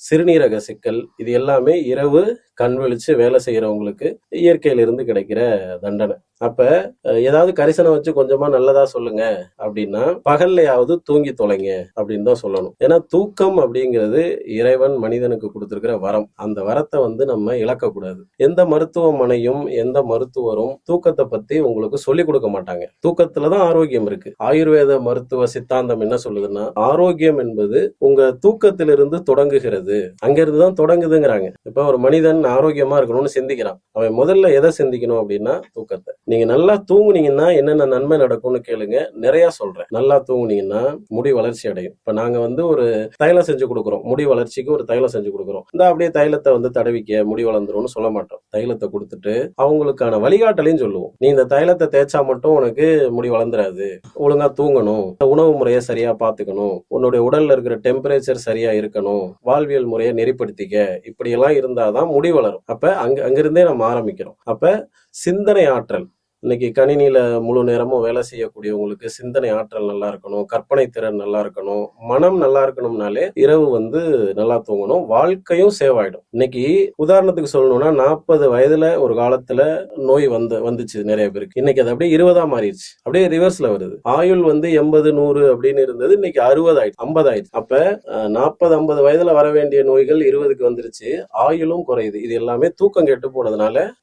சிறுநீரக சிக்கல், இது எல்லாமே இரவு கண் விழிச்சு வேலை செய்யறவங்களுக்கு இயற்கையிலிருந்து கிடைக்கிற தண்டனை. அப்ப ஏதாவது கரிசனம் வச்சு கொஞ்சமா நல்லதா சொல்லுங்க அப்படின்னா, பகல்லையாவது தூங்கி தொலைங்க அப்படின்னு தான் சொல்லணும். ஏன்னா தூக்கம் அப்படிங்கிறது இறைவன் மனிதனுக்கு கொடுத்திருக்கிற வரம். அந்த வரத்தை நம்ம இழக்கக்கூடாது. எந்த மருத்துவமனையும் எந்த மருத்துவரும் தூக்கத்தை பத்தி உங்களுக்கு சொல்லிக் கொடுக்க மாட்டாங்க. தூக்கத்துலதான் ஆரோக்கியம் இருக்கு. ஆயுர்வேத மருத்துவ சித்தாந்தம் என்ன சொல்லுதுன்னா, ஆரோக்கியம் என்பது உங்க தூக்கத்திலிருந்து தொடங்குகிறது, அங்கிருந்து தான் தொடங்குதுங்கிறாங்க. இப்ப ஒரு மனிதன் ஆரோக்கியமா இருக்கணும்னு சிந்திக்கிறான். அவன் முதல்ல எதை சிந்திக்கணும் அப்படின்னா தூக்கத்தை. நீங்க நல்லா தூங்குனீங்கன்னா என்னென்ன நன்மை நடக்கும்னு கேளுங்க, நிறைய சொல்றேன். நல்லா தூங்குனீங்கன்னா முடி வளர்ச்சி அடையும். இப்ப நாங்க ஒரு தைலம் செஞ்சு கொடுக்குறோம், முடி வளர்ச்சிக்கு ஒரு தைலம் செஞ்சு கொடுக்குறோம். இந்த அப்படியே தைலத்தை தடவிக்க முடி வளர்ந்துரும்னு சொல்ல மாட்டோம். தைலத்தை கொடுத்துட்டு அவங்களுக்கான வழிகாட்டலையும் சொல்லுவோம். நீ இந்த தைலத்தை தேய்ச்சா மட்டும் உனக்கு முடி வளர்ந்துராது, ஒழுங்கா தூங்கணும், உணவு முறையை சரியா பாத்துக்கணும், உன்னுடைய உடல்ல இருக்கிற டெம்பரேச்சர் சரியா இருக்கணும், வாழ்வியல் முறையை நெறிப்படுத்திக்க, இப்படி எல்லாம் இருந்தாதான் முடி வளரும். அப்ப அங்கிருந்தே நம்ம ஆரம்பிக்கிறோம். அப்ப சிந்தனை ஆற்றல், இன்னைக்கு கணினியில முழு நேரமும் வேலை செய்யக்கூடியவங்களுக்கு சிந்தனை ஆற்றல் நல்லா இருக்கணும், கற்பனை திறன் நல்லா இருக்கணும், மனம் நல்லா இருக்கணும்னாலே இரவு நல்லா தூங்கணும். வாழ்க்கையும் சேவ் ஆயிடும். இன்னைக்கு உதாரணத்துக்கு சொல்லணும்னா 40 வயதுல ஒரு காலத்துல நோய் வந்துச்சு நிறைய பேருக்கு. இன்னைக்கு அது அப்படியே 20ஆ மாறிடுச்சு, அப்படியே ரிவர்ஸ்ல வருது. ஆயுள் 80 100 அப்படின்னு இருந்தது, இன்னைக்கு 60 ஆயிடுச்சு, 50 ஆயிடுச்சு. அப்ப 40 50 வயதுல வர வேண்டிய நோய்கள் 20க்கு வந்துருச்சு, ஆயுளும் குறையுது. இது எல்லாமே தூக்கம் கெட்டு போனதுனால